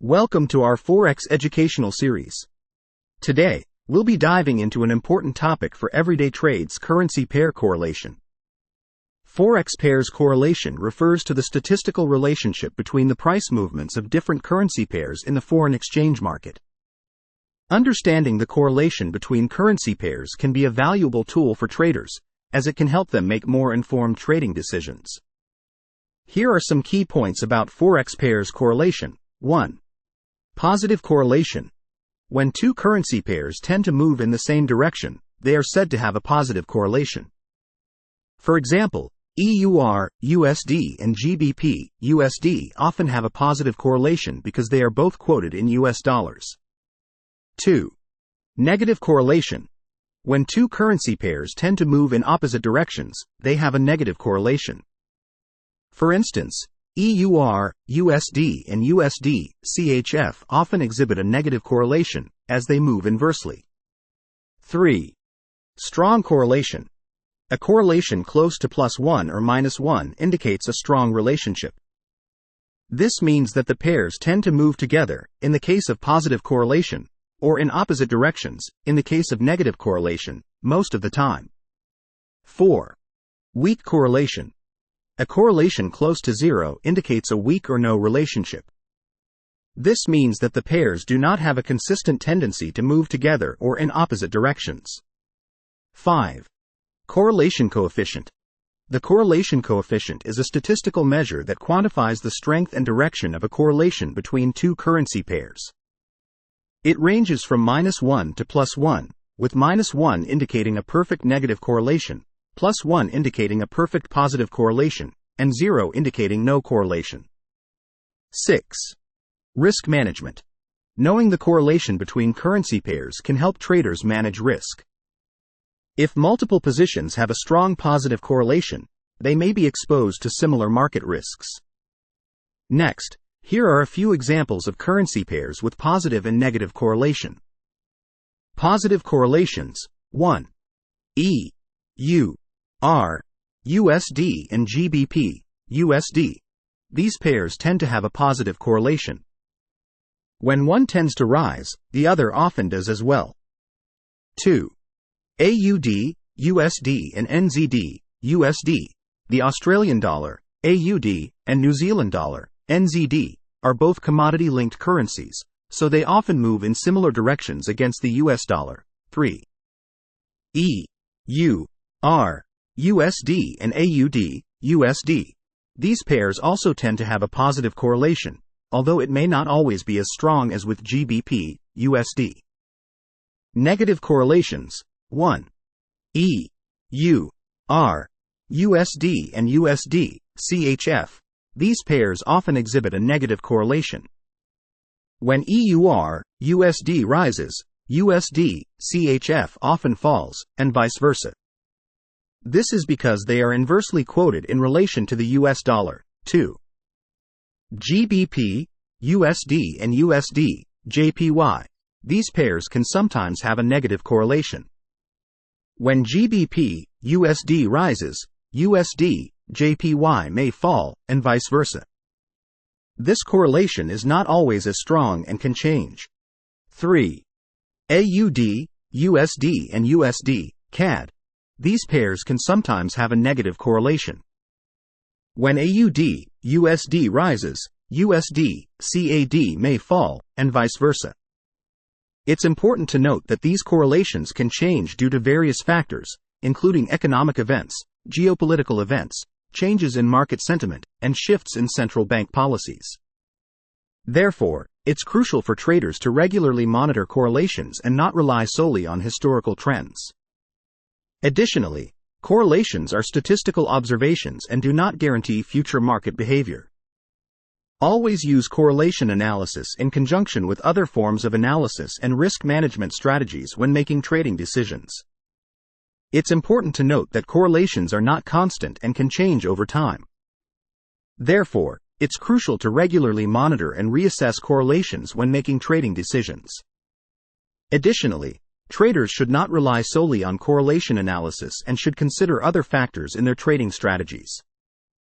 Welcome to our Forex educational series. Today, we'll be diving into an important topic for everyday trades: currency pair correlation. Forex pairs correlation refers to the statistical relationship between the price movements of different currency pairs in the foreign exchange market. Understanding the correlation between currency pairs can be a valuable tool for traders, as it can help them make more informed trading decisions. Here are some key points about Forex pairs correlation. 1. Positive correlation. When two currency pairs tend to move in the same direction, they are said to have a positive correlation. For example, EUR, USD and GBP, USD often have a positive correlation because they are both quoted in US dollars. 2. Negative correlation. When two currency pairs tend to move in opposite directions, they have a negative correlation. For instance, EUR, USD and USD, CHF often exhibit a negative correlation, as they move inversely. 3. Strong correlation. A correlation close to +1 or -1 indicates a strong relationship. This means that the pairs tend to move together, in the case of positive correlation, or in opposite directions, in the case of negative correlation, most of the time. 4. Weak correlation. A correlation close to zero indicates a weak or no relationship. This means that the pairs do not have a consistent tendency to move together or in opposite directions. 5. Correlation coefficient. The correlation coefficient is a statistical measure that quantifies the strength and direction of a correlation between two currency pairs. It ranges from -1 to +1, with -1 indicating a perfect negative correlation, +1 indicating a perfect positive correlation, and 0 indicating no correlation. 6. Risk management. Knowing the correlation between currency pairs can help traders manage risk. If multiple positions have a strong positive correlation, they may be exposed to similar market risks. Next, here are a few examples of currency pairs with positive and negative correlation. Positive correlations. 1. EUR, USD and GBP, USD. These pairs tend to have a positive correlation. When one tends to rise, the other often does as well. 2. AUD, USD and NZD, USD. The Australian dollar, AUD, and New Zealand dollar, NZD, are both commodity-linked currencies, so they often move in similar directions against the US dollar. 3. EUR, USD and AUD, USD. These pairs also tend to have a positive correlation, although it may not always be as strong as with GBP, USD. Negative correlations. 1. EUR, USD and USD, CHF. These pairs often exhibit a negative correlation. When EUR, USD rises, USD, CHF often falls, and vice versa. This is because they are inversely quoted in relation to the US dollar. 2. GBP, USD and USD, JPY. These pairs can sometimes have a negative correlation. When GBP, USD rises, USD, JPY may fall, and vice versa. This correlation is not always as strong and can change. 3. AUD, USD and USD, CAD. These pairs can sometimes have a negative correlation. When AUD, USD rises, USD, CAD may fall, and vice versa. It's important to note that these correlations can change due to various factors, including economic events, geopolitical events, changes in market sentiment, and shifts in central bank policies. Therefore, it's crucial for traders to regularly monitor correlations and not rely solely on historical trends. Additionally, correlations are statistical observations and do not guarantee future market behavior. Always use correlation analysis in conjunction with other forms of analysis and risk management strategies when making trading decisions. It's important to note that correlations are not constant and can change over time. Therefore, it's crucial to regularly monitor and reassess correlations when making trading decisions. Additionally, traders should not rely solely on correlation analysis and should consider other factors in their trading strategies.